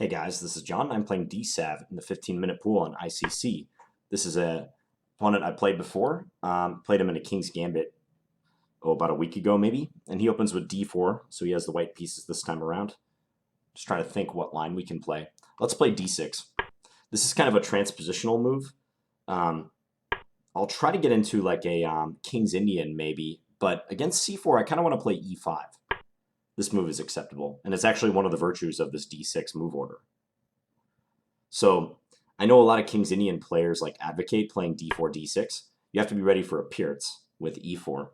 Hey guys, this is John. I'm playing dsavv in the 15-minute pool on ICC. This is a opponent I played before. Played him in a King's Gambit about a week ago maybe, and he opens with d4, so he has the white pieces this time around. Just trying to think what line we can play. Let's play d6. This is kind of a transpositional move. I'll try to get into like a King's Indian maybe, but against c4 I kind of want to play e5. This move is acceptable, and it's actually one of the virtues of this d6 move order. So I know a lot of King's Indian players like advocate playing d4, d6. You have to be ready for appearance with e4.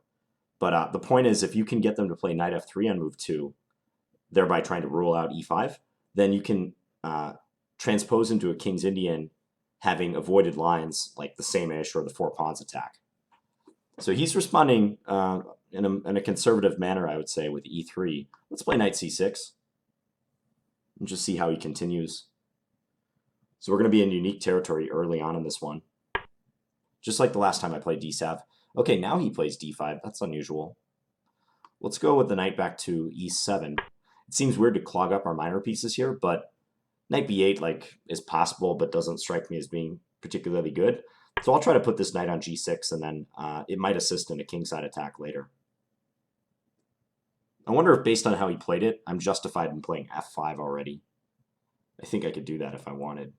But the point is, if you can get them to play knight f3 on move 2, thereby trying to rule out e5, then you can transpose into a King's Indian having avoided lines like the Samisch or the 4 pawns attack. So he's responding in a conservative manner, I would say, with e3. Let's play knight c6 and just see how he continues. So we're going to be in unique territory early on in this one, just like the last time I played dsavv. Okay, now he plays d5. That's unusual. Let's go with the knight back to e7. It seems weird to clog up our minor pieces here, but knight b8 is possible, but doesn't strike me as being particularly good. So I'll try to put this knight on g6, and then it might assist in a kingside attack later. I wonder if, based on how he played it, I'm justified in playing f5 already. I think I could do that if I wanted.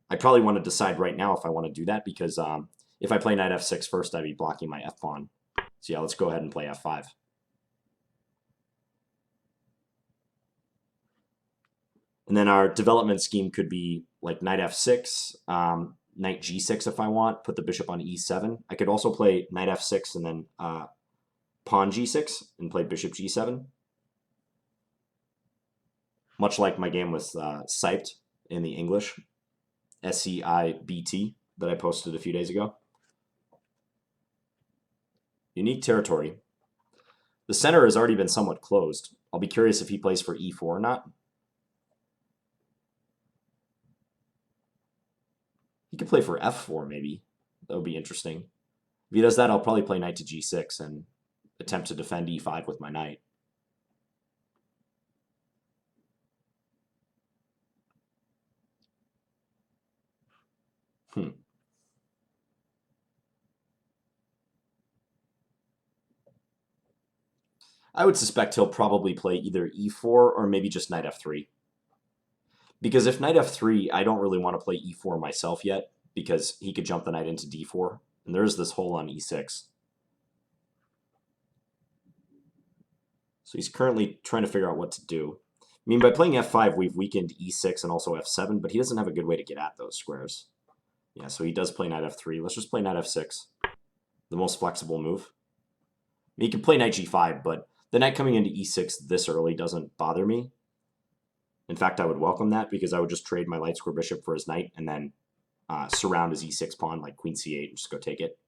I probably want to decide right now if I want to do that, because if I play knight f6 first, I'd be blocking my f-pawn. So yeah, let's go ahead and play f5. And then our development scheme could be like knight f6, knight g6 if I want, put the bishop on e7. I could also play knight f6 and then pawn g6 and play bishop g7. Much like my game with Seibt in the English, SEIBT, that I posted a few days ago. Unique territory. The center has already been somewhat closed. I'll be curious if he plays for e4 or not. He could play for f4 maybe. That would be interesting. If he does that, I'll probably play knight to g6 and attempt to defend e5 with my knight. I would suspect he'll probably play either e4 or maybe just knight f3. Because if knight f3, I don't really want to play e4 myself yet, because he could jump the knight into d4, and there's this hole on e6. So he's currently trying to figure out what to do. I mean, by playing f5, we've weakened e6 and also f7, but he doesn't have a good way to get at those squares. Yeah, so he does play knight f3. Let's just play knight f6, the most flexible move. I mean, he can play knight g5, but the knight coming into e6 this early doesn't bother me. In fact, I would welcome that, because I would just trade my light square bishop for his knight and then surround his e6 pawn like queen c8 and just go take it.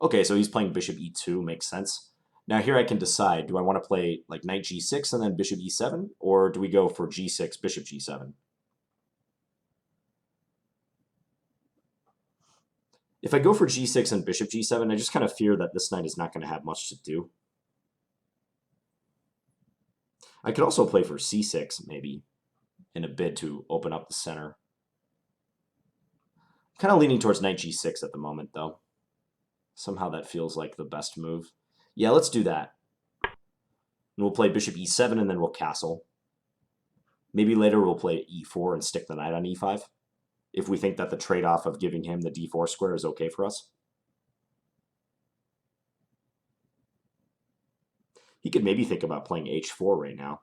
Okay, so he's playing bishop e2, makes sense. Now here I can decide, do I want to play like knight g6 and then bishop e7, or do we go for g6, bishop g7? If I go for g6 and bishop g7, I just kind of fear that this knight is not going to have much to do. I could also play for c6, maybe, in a bid to open up the center. I'm kind of leaning towards knight g6 at the moment, though. Somehow that feels like the best move. Yeah, let's do that. And we'll play bishop e7, and then we'll castle. Maybe later we'll play e4 and stick the knight on e5, if we think that the trade-off of giving him the d4 square is okay for us. He could maybe think about playing h4 right now.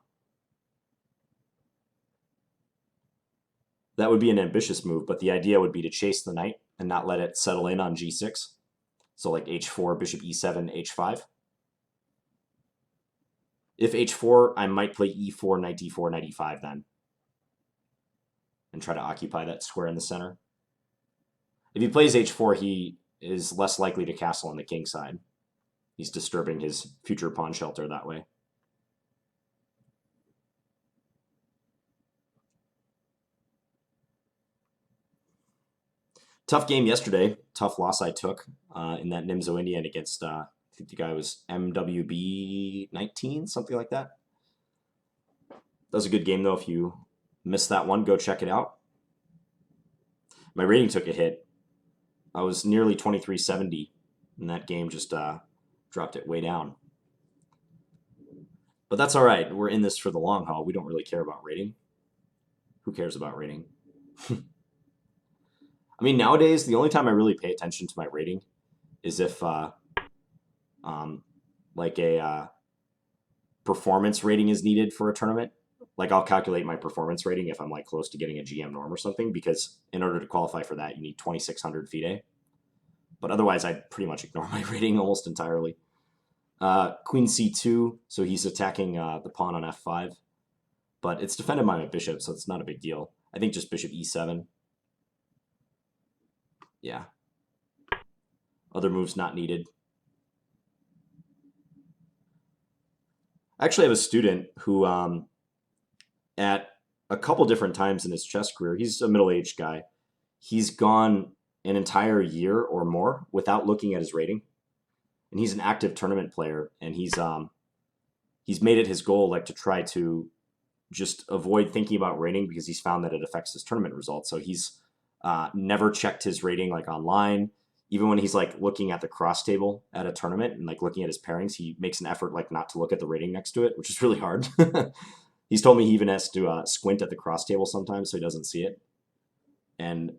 That would be an ambitious move, but the idea would be to chase the knight and not let it settle in on g6. So like h4, bishop e7, h5. If h4, I might play e4, knight d4, knight e5 then, and try to occupy that square in the center. If he plays h4, he is less likely to castle on the king side. He's disturbing his future pawn shelter that way. Tough game yesterday. Tough loss I took in that Nimzo Indian against, I think the guy was MWB 19, something like that. That was a good game, though. If you missed that one, go check it out. My rating took a hit. I was nearly 2370, and that game just dropped it way down. But that's all right. We're in this for the long haul. We don't really care about rating. Who cares about rating? I mean, nowadays, the only time I really pay attention to my rating is if like a performance rating is needed for a tournament. Like I'll calculate my performance rating if I'm like close to getting a GM norm or something, because in order to qualify for that, you need 2,600 FIDE. But otherwise, I pretty much ignore my rating almost entirely. Queen c2, so he's attacking the pawn on f5. But it's defended by my bishop, so it's not a big deal. I think just bishop e7. Yeah. Other moves not needed. I actually have a student who, at a couple different times in his chess career, he's a middle-aged guy, he's gone an entire year or more without looking at his rating. And he's an active tournament player, and he's made it his goal like to try to just avoid thinking about rating because he's found that it affects his tournament results. So he's never checked his rating like online. Even when he's like looking at the cross table at a tournament and like looking at his pairings, he makes an effort like not to look at the rating next to it, which is really hard. He's told me he even has to squint at the cross table sometimes so he doesn't see it. And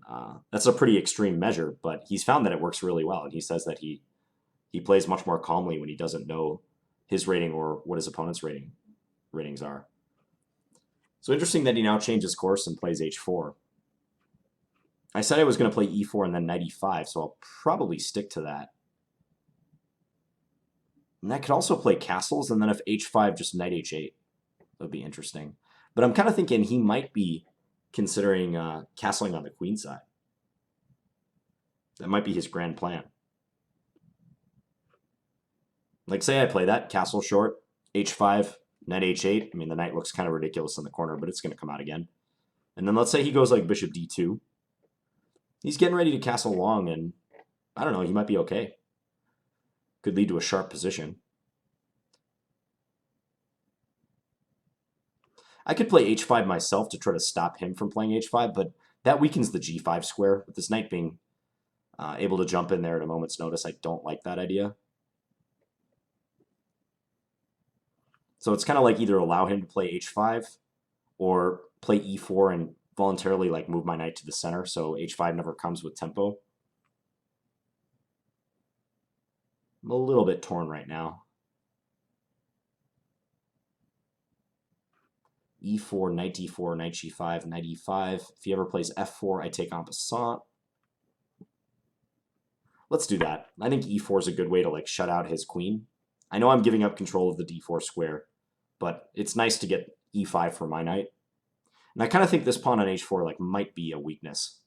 that's a pretty extreme measure, but he's found that it works really well. And he says that he plays much more calmly when he doesn't know his rating or what his opponent's ratings are. So interesting that he now changes course and plays h4. I said I was going to play e4 and then knight e5, so I'll probably stick to that. And that could also play castles, and then if h5, just knight h8. That would be interesting. But I'm kind of thinking he might be considering castling on the queen side. That might be his grand plan. Like, say I play that, castle short, h5, knight h8. I mean, the knight looks kind of ridiculous in the corner, but it's going to come out again. And then let's say he goes like bishop d2. He's getting ready to castle long, and I don't know, he might be okay. Could lead to a sharp position. I could play h5 myself to try to stop him from playing h5, but that weakens the g5 square. With this knight being able to jump in there at a moment's notice, I don't like that idea. So it's kind of like either allow him to play h5 or play e4 and voluntarily like move my knight to the center so h5 never comes with tempo. I'm a little bit torn right now. e4, knight d4, knight g5, knight e5. If he ever plays f4, I take en passant. Let's do that. I think e4 is a good way to like shut out his queen. I know I'm giving up control of the d4 square, but it's nice to get e5 for my knight. And I kind of think this pawn on h4 like might be a weakness.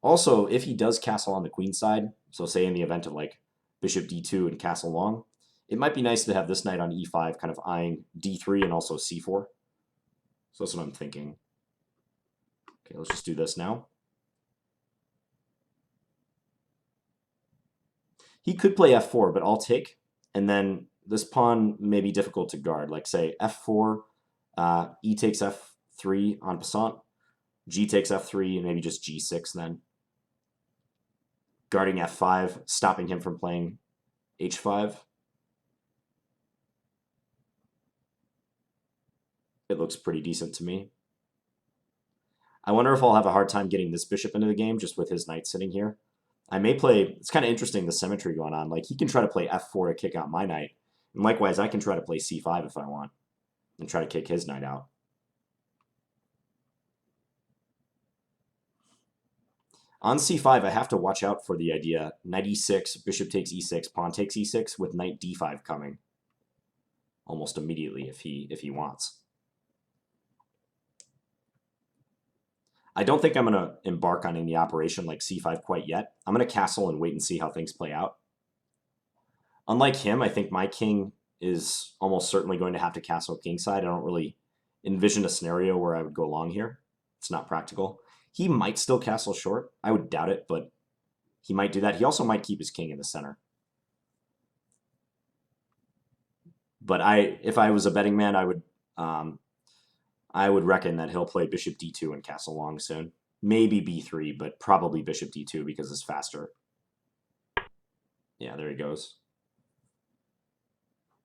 Also, if he does castle on the queen side, so say in the event of like bishop d2 and castle long, it might be nice to have this knight on e5 kind of eyeing d3 and also c4. So that's what I'm thinking. Okay, let's just do this now. He could play f4, but I'll take, and then this pawn may be difficult to guard. Like say f4, e takes f3 en passant, g takes f3, and maybe just g6 then. Guarding f5, stopping him from playing h5. It looks pretty decent to me. I wonder if I'll have a hard time getting this bishop into the game just with his knight sitting here. I may play, it's kind of interesting the symmetry going on. Like he can try to play f4 to kick out my knight. And likewise, I can try to play c5 if I want and try to kick his knight out. On c5, I have to watch out for the idea knight e6, bishop takes e6, pawn takes e6 with knight d5 coming almost immediately if he wants. I don't think I'm going to embark on any operation like c5 quite yet. I'm going to castle and wait and see how things play out. Unlike him, I think my king is almost certainly going to have to castle kingside. I don't really envision a scenario where I would go long here. It's not practical. He might still castle short. I would doubt it, but he might do that. He also might keep his king in the center. But if I was a betting man, I would I would reckon that he'll play bishop d2 and castle long soon. Maybe b3, but probably bishop d2 because it's faster. Yeah, there he goes.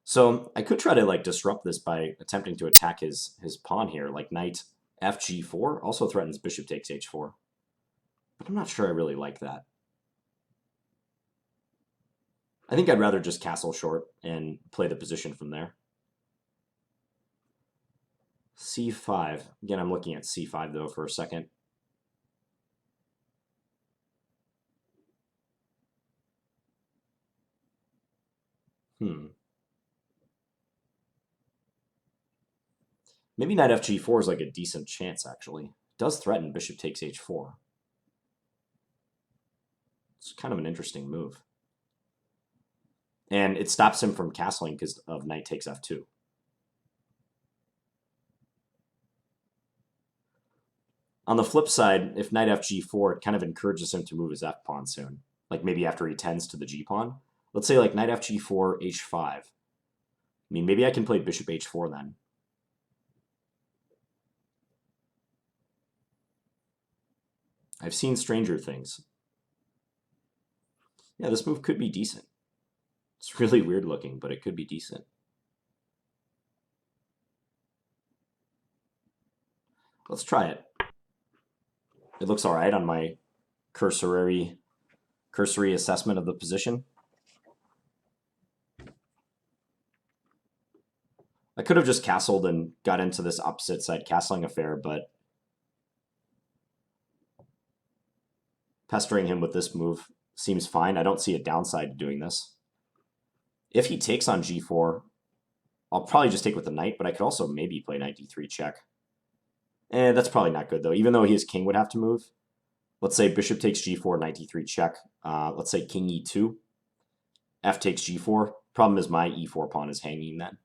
So I could try to like disrupt this by attempting to attack his pawn here, like knight fg4 also threatens bishop takes h4. But I'm not sure I really like that. I think I'd rather just castle short and play the position from there. c5. Again, I'm looking at c5 though for a second. Maybe knight fg4 is like a decent chance, actually. It does threaten bishop takes h4. It's kind of an interesting move. And it stops him from castling because of knight takes f2. On the flip side, if knight fg4, it kind of encourages him to move his f-pawn soon. Like maybe after he tends to the g-pawn. Let's say like knight fg4, h5. I mean, maybe I can play bishop h4 then. I've seen stranger things. Yeah, this move could be decent. It's really weird looking, but it could be decent. Let's try it. It looks all right on my cursory assessment of the position. I could have just castled and got into this opposite side castling affair, but pestering him with this move seems fine. I don't see a downside to doing this. If he takes on g4, I'll probably just take with the knight, but I could also maybe play knight d3 check. That's probably not good, though. Even though his king would have to move. Let's say bishop takes g4, knight d3 check. Let's say king e2. F takes g4. Problem is my e4 pawn is hanging then.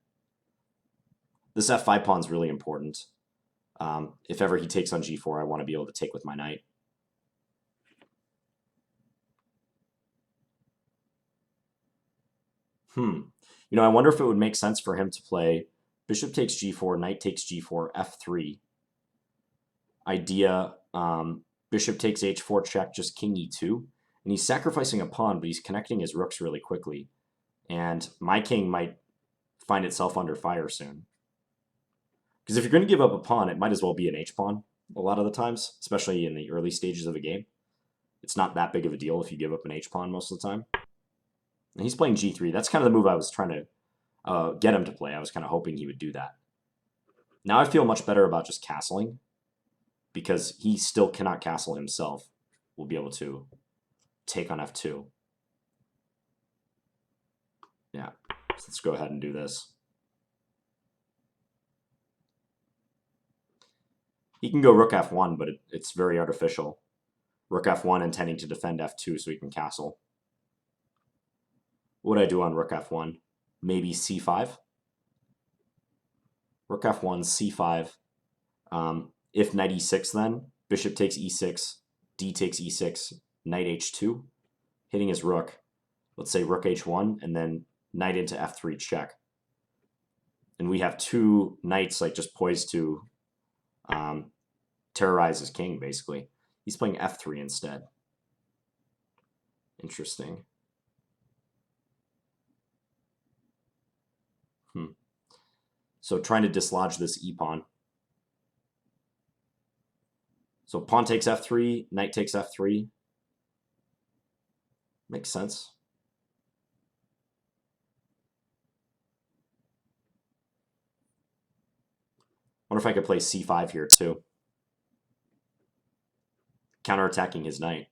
This f5 pawn is really important. If ever he takes on g4, I want to be able to take with my knight. You know, I wonder if it would make sense for him to play bishop takes g4, knight takes g4, f3. Idea, bishop takes h4 check, just king e2. And he's sacrificing a pawn, but he's connecting his rooks really quickly. And my king might find itself under fire soon. Because if you're going to give up a pawn, it might as well be an h-pawn a lot of the times, especially in the early stages of a game. It's not that big of a deal if you give up an h-pawn most of the time. And he's playing g3. That's kind of the move I was trying to get him to play. I was kind of hoping he would do that. Now I feel much better about just castling, because he still cannot castle himself. We'll be able to take on f2. Yeah, so let's go ahead and do this. He can go rook f1, but it's very artificial. Rook f1 intending to defend f2 so he can castle. What would I do on rook f1? Maybe c5? Rook f1, c5. If knight e6 then, bishop takes e6, d takes e6, knight h2, hitting his rook. Let's say rook h1, and then knight into f3 check. And we have two knights like just poised to terrorize his king, basically. He's playing f3 instead. Interesting. So trying to dislodge this e-pawn. So pawn takes f3, knight takes f3. Makes sense. Wonder if I could play c5 here too. Counterattacking his knight.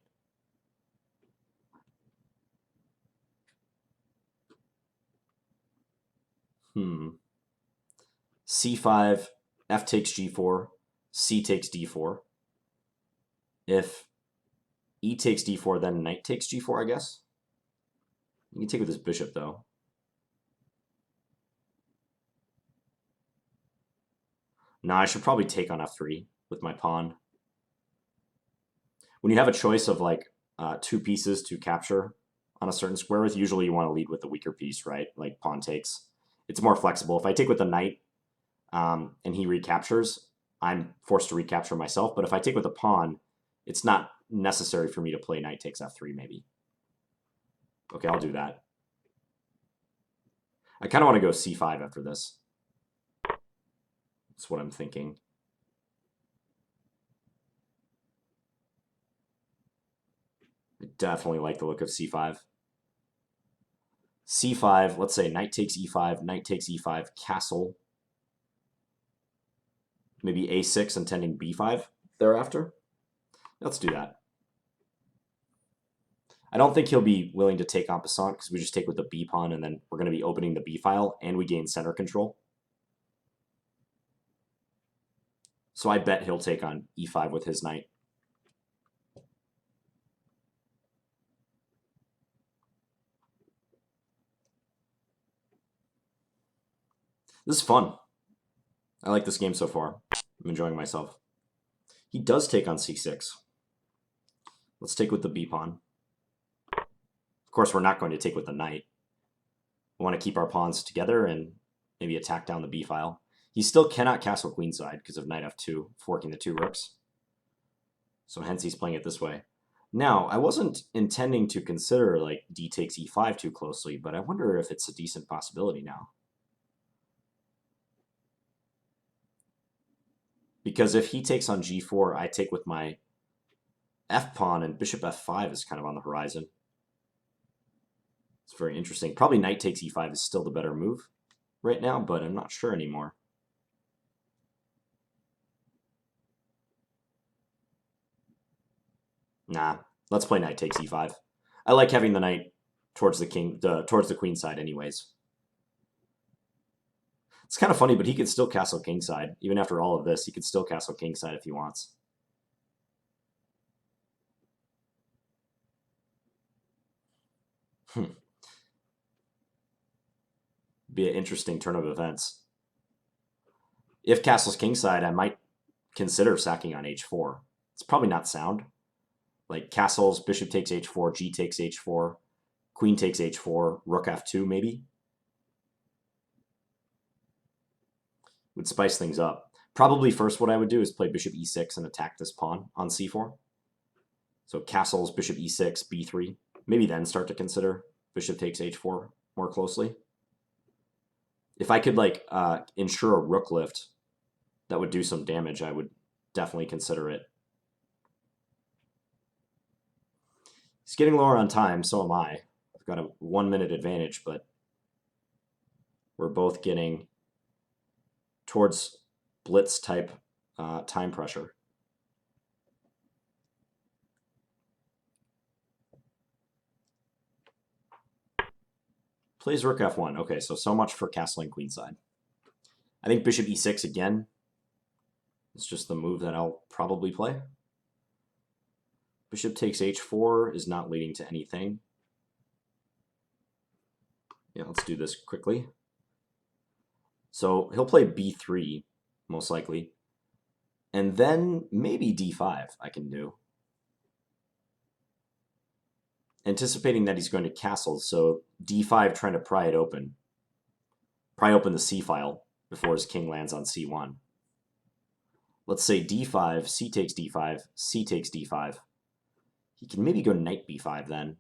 c5, f takes g4, c takes d4. If e takes d4, then knight takes g4, I guess. You can take with this bishop, though. Now I should probably take on f3 with my pawn. When you have a choice of like two pieces to capture on a certain square with, usually you want to lead with the weaker piece, right? Like pawn takes. It's more flexible. If I take with the knight and he recaptures, I'm forced to recapture myself. But if I take with a pawn, it's not necessary for me to play knight takes f3 maybe. Okay, I'll do that. I kind of want to go c5 after this. That's what I'm thinking. I definitely like the look of c5. c5, let's say knight takes e5, knight takes e5, castle. Maybe a6 intending b5 thereafter. Let's do that. I don't think he'll be willing to take en passant because we just take with the b pawn and then we're going to be opening the b file and we gain center control. So I bet he'll take on e5 with his knight. This is fun. I like this game so far. I'm enjoying myself. He does take on c6. Let's take with the b pawn. Of course, we're not going to take with the knight. We want to keep our pawns together and maybe attack down the b file. He still cannot castle queenside because of knight f2, forking the two rooks. So hence he's playing it this way. Now, I wasn't intending to consider like d takes e5 too closely, but I wonder if it's a decent possibility now. Because if he takes on g4, I take with my f pawn, and bishop f5 is kind of on the horizon. It's very interesting. Probably knight takes e5 is still the better move right now, but I'm not sure anymore. Nah, let's play knight takes e5. I like having the knight towards the queen side anyways. It's kind of funny, but he could still castle kingside. Even after all of this, he could still castle kingside if he wants. Be an interesting turn of events. If castles kingside, I might consider sacking on h4. It's probably not sound. Like castles, bishop takes h4, g takes h4, queen takes h4, rook f2 maybe. Would spice things up. Probably first what I would do is play bishop e6 and attack this pawn on c4. So castles, bishop e6, b3. Maybe then start to consider bishop takes h4 more closely. If I could like ensure a rook lift that would do some damage, I would definitely consider it. He's getting lower on time, so am I. I've got a 1 minute advantage, but we're both getting towards blitz type time pressure. Plays rook f1. Okay, so much for castling queenside. I think bishop e6 again. It's just the move that I'll probably play. Bishop takes h4 is not leading to anything. Yeah, let's do this quickly. So he'll play b3, most likely. And then maybe d5 I can do. Anticipating that he's going to castle, so d5 trying to pry it open. Pry open the c file before his king lands on c1. Let's say d5, c takes d5, c takes d5. He can maybe go knight b5 then.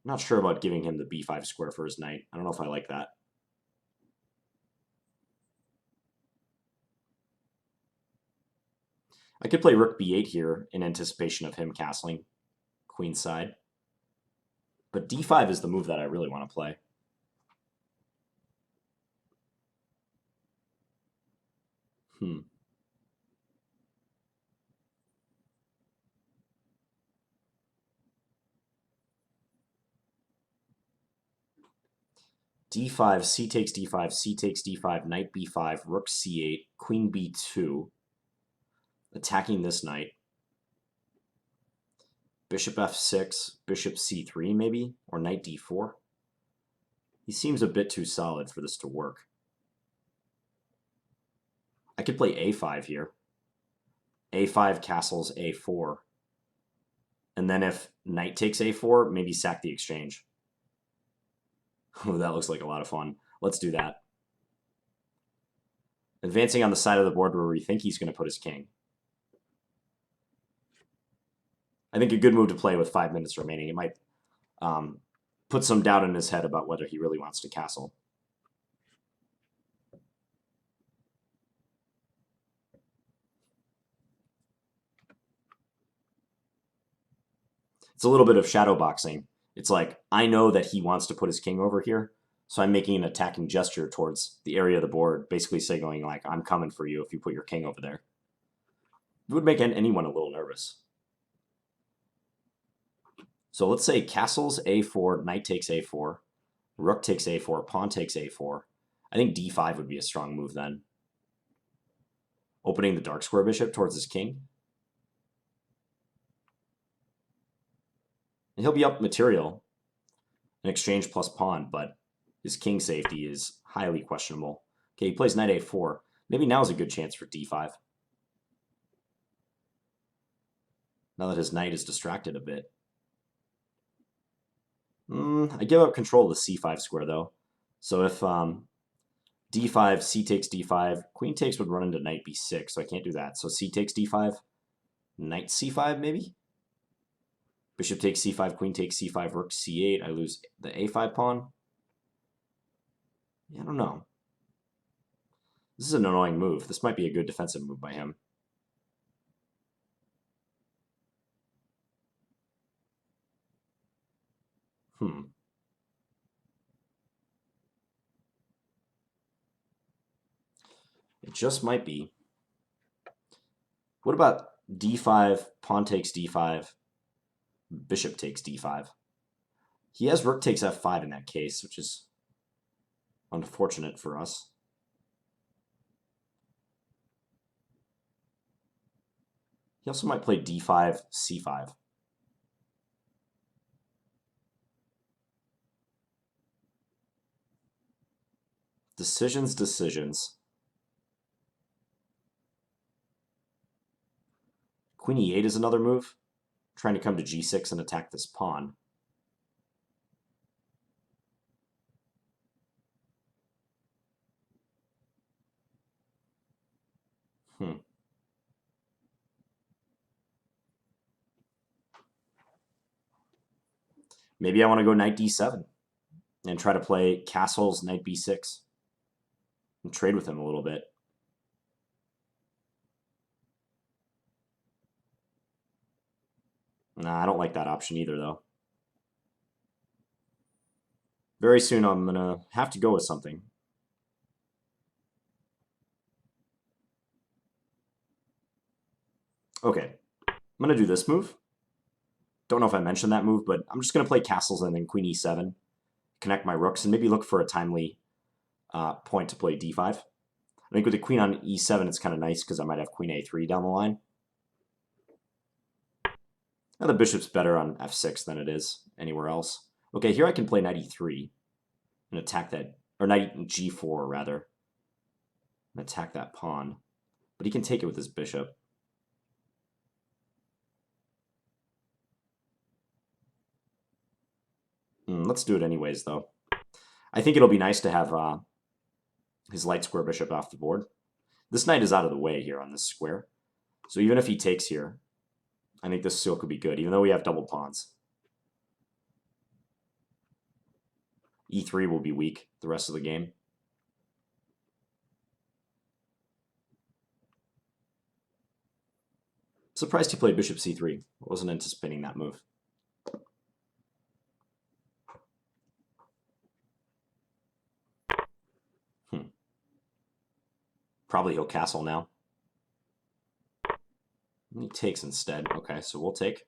Not sure about giving him the b5 square for his knight. I don't know if I like that. I could play rook b8 here in anticipation of him castling queenside. But d5 is the move that I really want to play. d5, c takes d5, c takes d5, knight b5, rook c8, queen b2. Attacking this knight. Bishop f6, bishop c3 maybe, or knight d4. He seems a bit too solid for this to work. I could play a5 here. a5 castles a4. And then if knight takes a4, maybe sack the exchange. Oh, that looks like a lot of fun. Let's do that. Advancing on the side of the board where we think he's going to put his king. I think a good move to play with 5 minutes remaining. It might put some doubt in his head about whether he really wants to castle. It's a little bit of shadow boxing. It's like, I know that he wants to put his king over here, so I'm making an attacking gesture towards the area of the board, basically signaling like, I'm coming for you if you put your king over there. It would make anyone a little nervous. So let's say castles a4, knight takes a4, rook takes a4, pawn takes a4. I think d5 would be a strong move then. Opening the dark square bishop towards his king. And he'll be up material in exchange plus pawn, but his king safety is highly questionable. Okay, he plays knight a4. Maybe now's a good chance for d5. Now that his knight is distracted a bit. I give up control of the c5 square, though. So if d5, c takes d5, queen takes would run into knight b6, so I can't do that. So c takes d5, knight c5 maybe? Bishop takes c5, queen takes c5, rook c8. I lose the a5 pawn. Yeah, I don't know. This is an annoying move. This might be a good defensive move by him. It just might be. What about d5, pawn takes d5, bishop takes d5? He has rook takes f5 in that case, which is unfortunate for us. He also might play d5, c5. Decisions. Queen e8 is another move. Trying to come to g6 and attack this pawn. Maybe I want to go knight d7 and try to play castles, knight b6, and trade with him a little bit. Nah, I don't like that option either, though. Very soon I'm going to have to go with something. Okay, I'm going to do this move. Don't know if I mentioned that move, but I'm just going to play castles and then queen e7, connect my rooks, and maybe look for a timely point to play d5. I think with the queen on e7, it's kind of nice because I might have queen a3 down the line. Now the bishop's better on f6 than it is anywhere else. Okay, here I can play knight e3 and attack that, or knight g4 rather, and attack that pawn. But he can take it with his bishop. Let's do it anyways, though. I think it'll be nice to have his light square bishop off the board. This knight is out of the way here on this square. So even if he takes here, I think this still could be good, even though we have double pawns. e3 will be weak the rest of the game. Surprised he played bishop c3. I wasn't anticipating that move. Probably he'll castle now. He takes instead. Okay, so we'll take.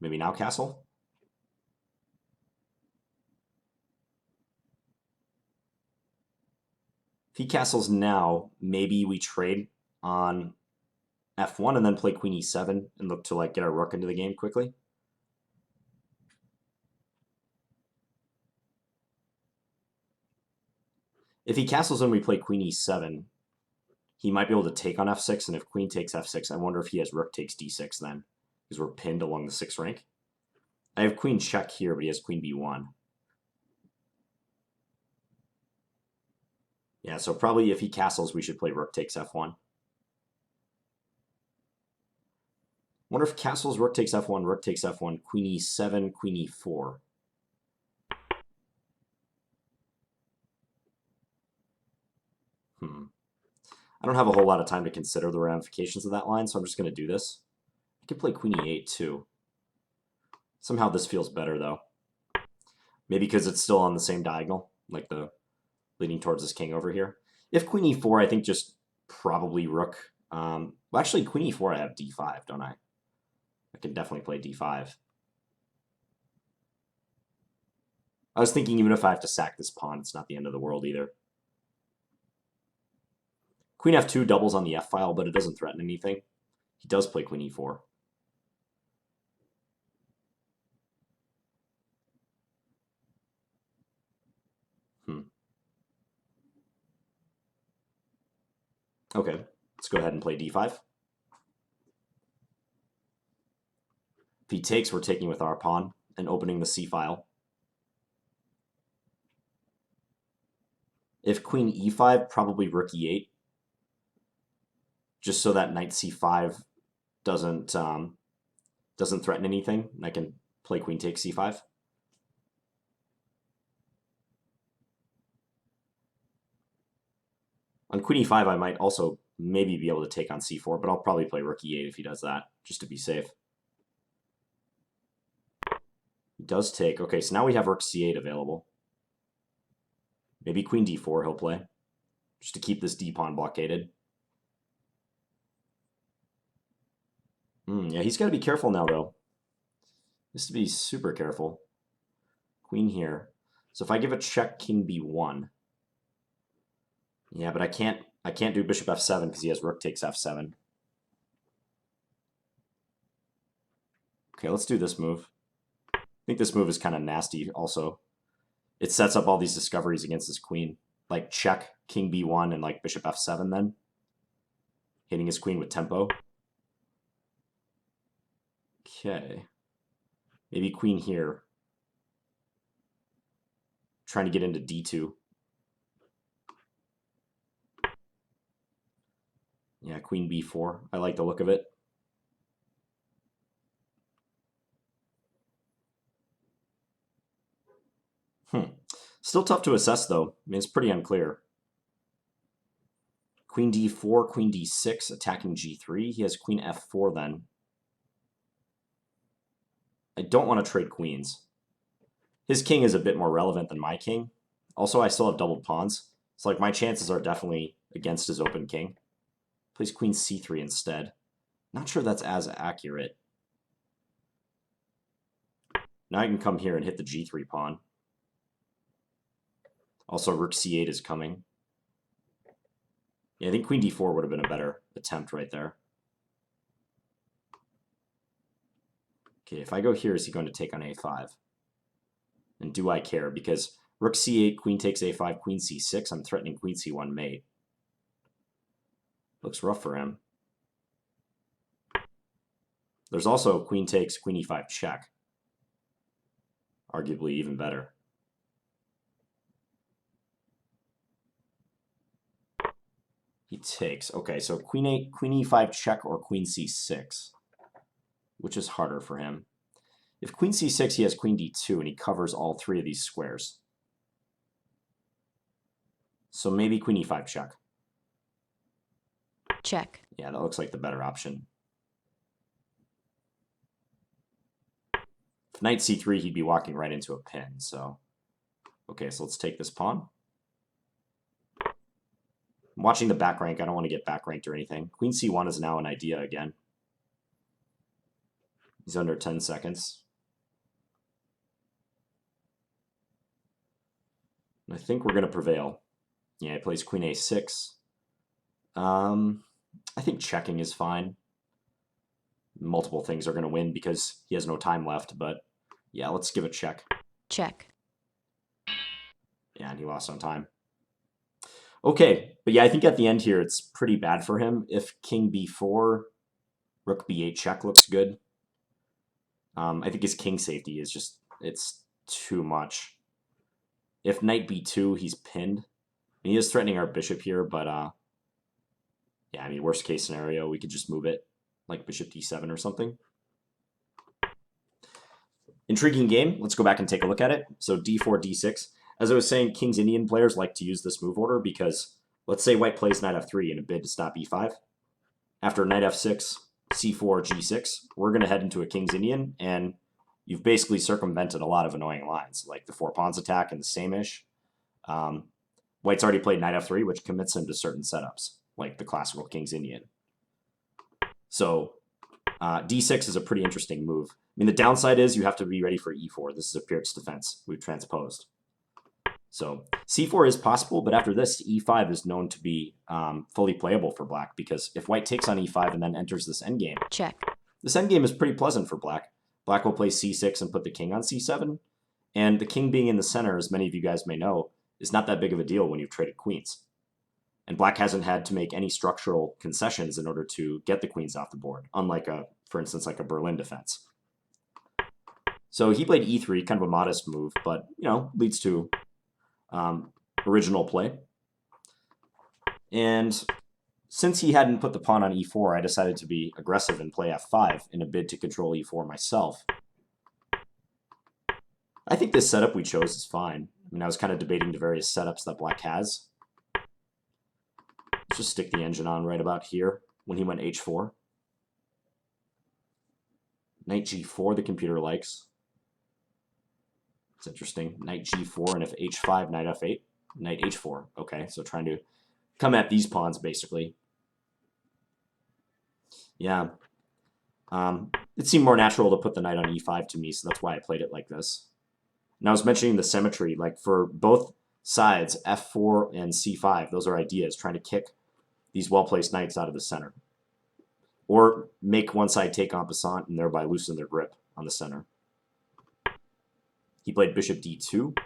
Maybe now castle? If he castles now, maybe we trade on f1 and then play queen e7 and look to like get our rook into the game quickly. If he castles and we play queen e7, he might be able to take on f6, and if queen takes f6, I wonder if he has rook takes d6 then, because we're pinned along the 6th rank. I have queen check here, but he has queen b1. Yeah, so probably if he castles, we should play rook takes f1. Wonder if castles, rook takes f1, queen e7, queen e4. I don't have a whole lot of time to consider the ramifications of that line, so I'm just going to do this. I could play queen e8 too. Somehow this feels better though. Maybe because it's still on the same diagonal, like the leading towards this king over here. If queen e4, I think just probably rook. Well, actually, queen e4, I have d5, don't I? I can definitely play d5. I was thinking even if I have to sack this pawn, it's not the end of the world either. Queen f2 doubles on the f-file, but it doesn't threaten anything. He does play queen e4. Okay, let's go ahead and play d5. If he takes, we're taking with our pawn and opening the c-file. If queen e5, probably rook e8, just so that knight c5 doesn't threaten anything. And I can play queen takes c5. On queen e5, I might also maybe be able to take on c4, but I'll probably play rook e8 if he does that, just to be safe. He does take. Okay, so now we have rook c8 available. Maybe queen d4 he'll play, just to keep this d-pawn blockaded. Yeah, he's got to be careful now, though. He has to be super careful. Queen here. So if I give a check, king b1. Yeah, but I can't do bishop f7 because he has rook takes f7. Okay, let's do this move. I think this move is kind of nasty also. It sets up all these discoveries against his queen. Like check, king b1, and like bishop f7 then. Hitting his queen with tempo. Okay. Maybe queen here. Trying to get into d2. Yeah, queen b4. I like the look of it. Still tough to assess, though. I mean, it's pretty unclear. Queen d4, queen d6, attacking g3. He has queen f4 then. I don't want to trade queens. His king is a bit more relevant than my king. Also, I still have doubled pawns. So like my chances are definitely against his open king. Plays queen c3 instead. Not sure that's as accurate. Now I can come here and hit the g3 pawn. Also, rook c8 is coming. Yeah, I think queen d4 would have been a better attempt right there. Okay, if I go here, is he going to take on a5? And do I care? Because rook c8, queen takes a5, queen c6, I'm threatening queen c1 mate. Looks rough for him. There's also queen takes, queen e5 check. Arguably even better. He takes. Okay, so queen 8, queen e5 check, or queen c6. Which is harder for him? If queen c6, he has queen d2, and he covers all three of these squares. So maybe queen e5 check. Check. Yeah, that looks like the better option. If knight c3, he'd be walking right into a pin, so... Okay, so let's take this pawn. I'm watching the back rank. I don't want to get back ranked or anything. Queen c1 is now an idea again. He's under 10 seconds. And I think we're going to prevail. Yeah, he plays queen a6. I think checking is fine. Multiple things are going to win because he has no time left, but yeah, let's give it check. Check. Yeah, and he lost on time. Okay, but yeah, I think at the end here, it's pretty bad for him. If king b4, rook b8 check looks good. I think his king safety is it's too much. If knight b2, he's pinned. He is threatening our bishop here, but yeah, I mean, worst case scenario, we could just move it like bishop d7 or something. Intriguing game. Let's go back and take a look at it. So d4, d6. As I was saying, King's Indian players like to use this move order because let's say white plays knight f3 in a bid to stop e5. After knight f6, c4, g6, we're going to head into a King's Indian, and you've basically circumvented a lot of annoying lines, like the 4 pawns attack and the Samisch. White's already played knight f3, which commits him to certain setups, like the classical King's Indian. So d6 is a pretty interesting move. I mean, the downside is you have to be ready for e4. This is a Pyrrhot's defense. We've transposed. So c4 is possible, but after this, e5 is known to be fully playable for black, because if white takes on e5 and then enters this endgame, check. This endgame is pretty pleasant for black. Black will play c6 and put the king on c7, and the king being in the center, as many of you guys may know, is not that big of a deal when you've traded queens. And black hasn't had to make any structural concessions in order to get the queens off the board, unlike, for instance, like a Berlin defense. So he played e3, kind of a modest move, but, leads to original play. And since he hadn't put the pawn on e4, I decided to be aggressive and play f5 in a bid to control e4 myself. I think this setup we chose is fine. I mean, I was kind of debating the various setups that black has. Let's just stick the engine on right about here when he went h4. Knight g4, the computer likes. It's interesting. Knight g4, and if h5, knight f8, knight h4. Okay, so trying to come at these pawns, basically. Yeah. It seemed more natural to put the knight on e5 to me, so that's why I played it like this. And I was mentioning the symmetry, like for both sides, f4 and c5, those are ideas, trying to kick these well-placed knights out of the center. Or make one side take en passant and thereby loosen their grip on the center. He played bishop d2.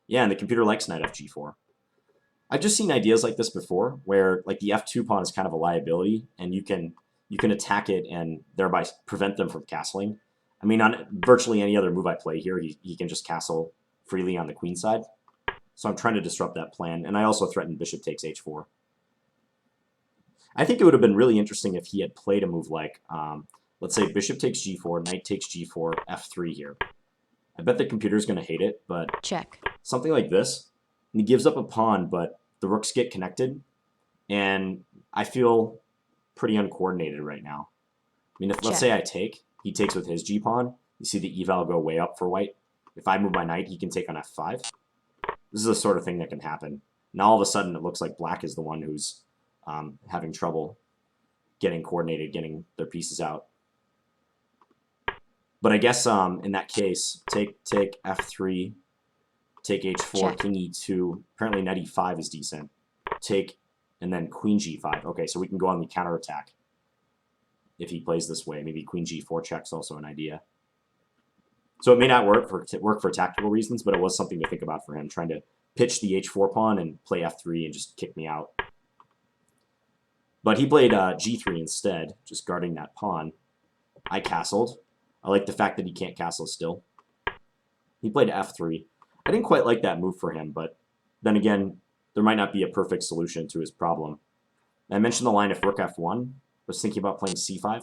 Yeah, and the computer likes knight fg4. I've just seen ideas like this before, where like the f2 pawn is kind of a liability, and you can attack it and thereby prevent them from castling. I mean, on virtually any other move I play here, he can just castle freely on the queen side. So I'm trying to disrupt that plan, and I also threatened bishop takes h4. I think it would have been really interesting if he had played a move like, let's say bishop takes g4, knight takes g4, f3 here. I bet the computer's going to hate it, but check. Something like this. And he gives up a pawn, but the rooks get connected, and I feel pretty uncoordinated right now. I mean, if let's say I take, he takes with his g-pawn, you see the eval go way up for white. If I move my knight, he can take on f5. This is the sort of thing that can happen. Now all of a sudden it looks like black is the one who's having trouble getting coordinated, getting their pieces out. But I guess in that case, take f3, take h4, check. King e2. Apparently knight e5 is decent. Take, and then queen g5. Okay, so we can go on the counterattack if he plays this way. Maybe queen g4 check's also an idea. So it may not work for tactical reasons, but it was something to think about for him, trying to pitch the h4 pawn and play f3 and just kick me out. But he played g3 instead, just guarding that pawn. I castled. I like the fact that he can't castle still. He played f3. I didn't quite like that move for him, but then again, there might not be a perfect solution to his problem. I mentioned the line if rook f1. I was thinking about playing c5.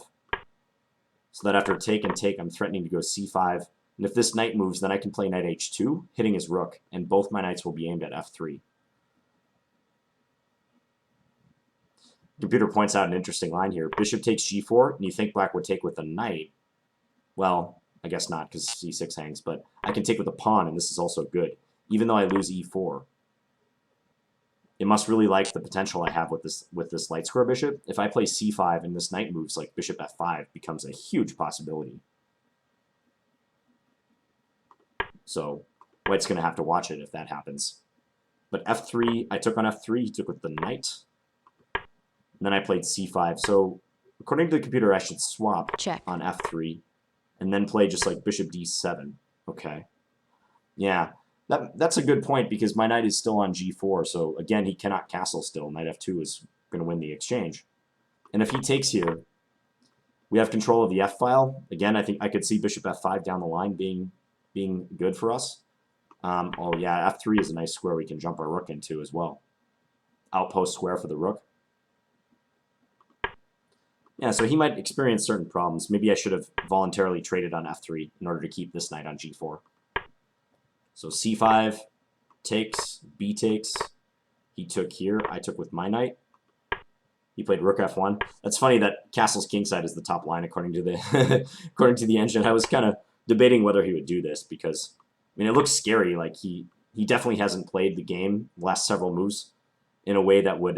So that after take and take, I'm threatening to go c5. And if this knight moves, then I can play knight h2, hitting his rook, and both my knights will be aimed at f3. Computer points out an interesting line here. Bishop takes g4, and you think black would take with a knight. Well, I guess not, because c6 hangs, but I can take with a pawn, and this is also good, even though I lose e4. It must really like the potential I have with this light square bishop. If I play c5 and this knight moves, like bishop f5 becomes a huge possibility. So white's going to have to watch it if that happens. But f3, I took on f3, he took with the knight. And then I played c5. So according to the computer, I should swap on f3 and then play just like bishop d7. Okay. Yeah, that's a good point because my knight is still on g4. So again, he cannot castle still. Knight f2 is going to win the exchange. And if he takes here, we have control of the f-file. Again, I think I could see bishop f5 down the line being good for us. Oh yeah, f3 is a nice square we can jump our rook into as well. outpost square for the rook. Yeah, so he might experience certain problems. Maybe I should have voluntarily traded on f3 in order to keep this knight on g4. So c5 takes, b takes. He took here. I took with my knight. He played rook f1. That's funny that castle's kingside is the top line according to the according to the engine. I was kind of debating whether he would do this because I mean it looks scary. Like he definitely hasn't played the game the last several moves in a way that would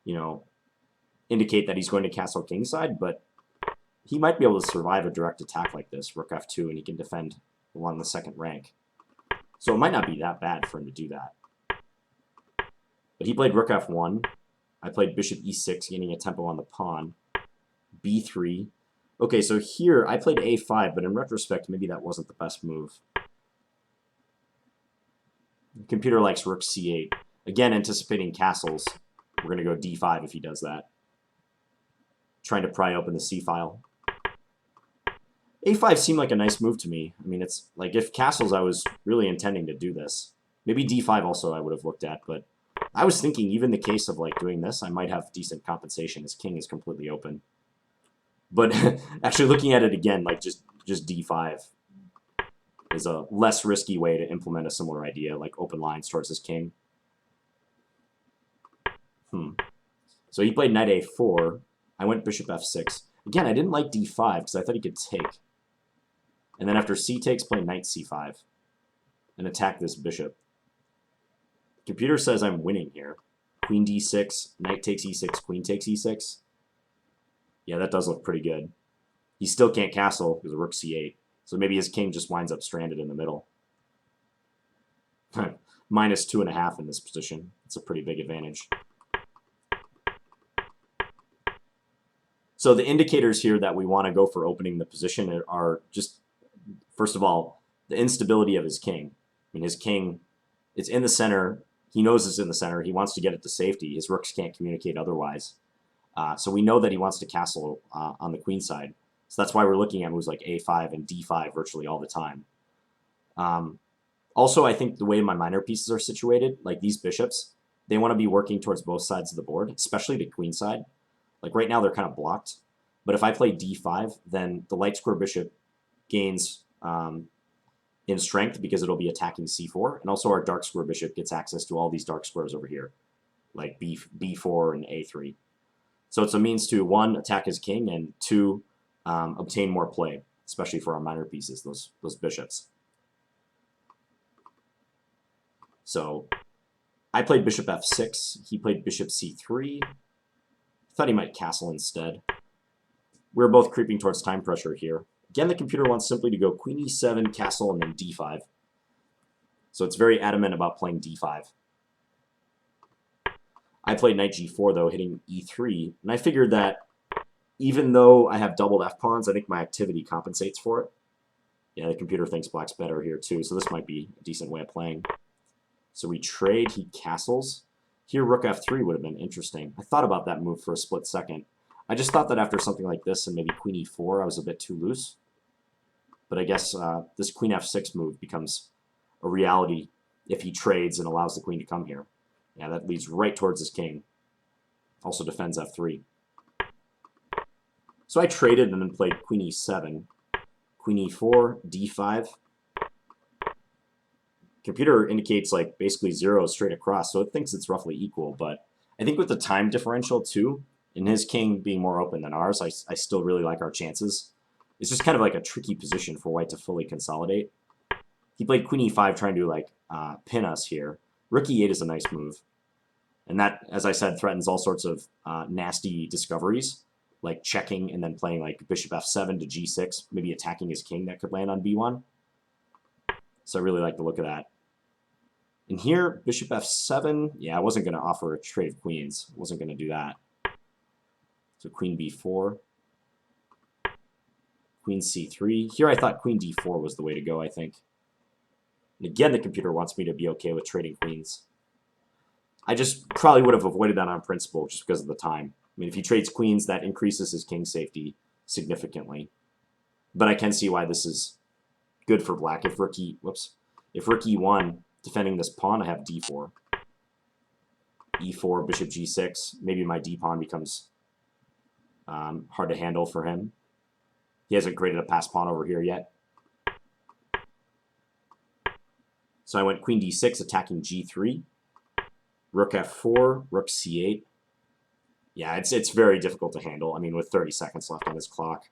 you know, indicate that he's going to castle kingside, but he might be able to survive a direct attack like this, rook f2, and he can defend along the second rank. So it might not be that bad for him to do that. But he played rook f1. I played bishop e6, gaining a tempo on the pawn. b3. Okay, so here I played a5, but in retrospect, maybe that wasn't the best move. The computer likes rook c8. Again, anticipating castles. We're going to go d5 if he does that. Trying to pry open the c-file. a5 seemed like a nice move to me. I mean, it's like if castles, I was really intending to do this. Maybe d5 also I would have looked at, but I was thinking even the case of like doing this, I might have decent compensation. His king is completely open. But actually looking at it again, like just d5 is a less risky way to implement a similar idea, like open lines towards his king. So he played knight a4. I went bishop f6. Again, I didn't like d5 because I thought he could take. And then after c takes, play knight c5 and attack this bishop. Computer says I'm winning here. Queen d6, knight takes e6, queen takes e6. Yeah, that does look pretty good. He still can't castle because of rook c8. So maybe his king just winds up stranded in the middle. Minus 2.5 in this position. It's a pretty big advantage. So the indicators here that we want to go for opening the position are just, first of all, the instability of his king. I mean, his king, it's in the center. He knows it's in the center. He wants to get it to safety. His rooks can't communicate otherwise. So we know that he wants to castle on the queen side. So that's why we're looking at moves like a5 and d5 virtually all the time. Also, I think the way my minor pieces are situated, like these bishops, they want to be working towards both sides of the board, especially the queen side. Like right now, they're kind of blocked. But if I play d5, then the light square bishop gains in strength because it'll be attacking c4. And also our dark square bishop gets access to all these dark squares over here, like b4 and a3. So it's a means to, one, attack his king, and two, obtain more play, especially for our minor pieces, those bishops. So I played bishop f6. He played bishop c3. Thought he might castle instead. We're both creeping towards time pressure here. Again, the computer wants simply to go queen e7, castle, and then d5. So it's very adamant about playing d5. I played knight g4, though, hitting e3. And I figured that even though I have doubled f-pawns, I think my activity compensates for it. Yeah, the computer thinks black's better here, too. So this might be a decent way of playing. So we trade. He castles. Here, rook f3 would have been interesting. I thought about that move for a split second. I just thought that after something like this and maybe queen e4, I was a bit too loose. But I guess this queen f6 move becomes a reality if he trades and allows the queen to come here. Yeah, that leads right towards his king. Also defends f3. So I traded and then played queen e7, queen e4, d5. Computer indicates like basically 0 straight across, so it thinks it's roughly equal. But I think with the time differential too, and his king being more open than ours, I still really like our chances. It's just kind of like a tricky position for white to fully consolidate. He played queen e5 trying to like pin us here. Rook e8 is a nice move. And that, as I said, threatens all sorts of nasty discoveries, like checking and then playing like bishop f7 to g6, maybe attacking his king that could land on b1. So I really like the look of that. And here, bishop f7, yeah, I wasn't going to offer a trade of queens. I wasn't going to do that. So queen b4, queen c3. Here I thought queen d4 was the way to go, I think. And again, the computer wants me to be okay with trading queens. I just probably would have avoided that on principle just because of the time. I mean, if he trades queens, that increases his king safety significantly. But I can see why this is good for black. If rook e1, defending this pawn, I have d4. e4, bishop g6. Maybe my d-pawn becomes hard to handle for him. He hasn't created a pass pawn over here yet. So I went queen d6, attacking g3. Rook f4, rook c8. Yeah, it's very difficult to handle. I mean, with 30 seconds left on his clock.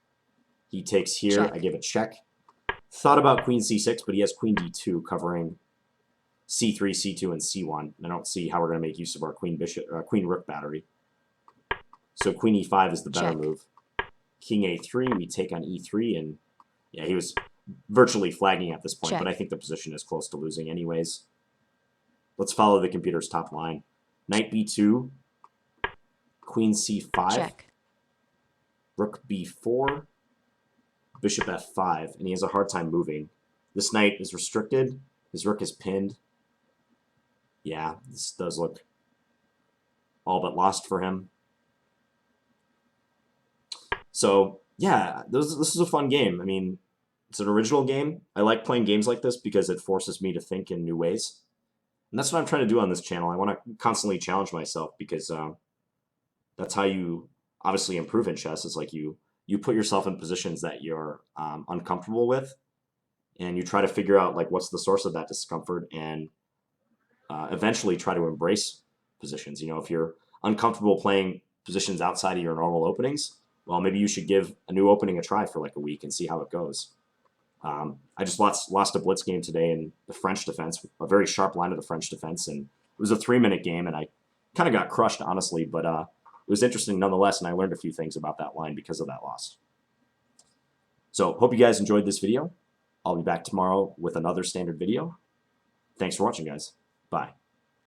He takes here. Check. I give it check. Thought about queen c6, but he has queen d2 covering c3, c2, and c1. I don't see how we're going to make use of our queen rook battery. So queen e5 is the better move. King a3, we take on e3, and yeah, he was virtually flagging at this point, but I think the position is close to losing anyways. Let's follow the computer's top line. Knight b2, queen c5, rook b4, bishop f5, and he has a hard time moving. This knight is restricted. His rook is pinned. Yeah, this does look all but lost for him. So, yeah, this is a fun game. I mean, it's an original game. I like playing games like this because it forces me to think in new ways. And that's what I'm trying to do on this channel. I want to constantly challenge myself because that's how you obviously improve in chess. It's like you put yourself in positions that you're uncomfortable with, and you try to figure out like what's the source of that discomfort, and eventually try to embrace positions. You know, if you're uncomfortable playing positions outside of your normal openings, well, maybe you should give a new opening a try for like a week and see how it goes. I just lost a blitz game today in the French defense, a very sharp line of the French defense, and it was a 3-minute game, and I kind of got crushed, honestly, but it was interesting nonetheless, and I learned a few things about that line because of that loss. So, hope you guys enjoyed this video. I'll be back tomorrow with another standard video. Thanks for watching, guys. Bye.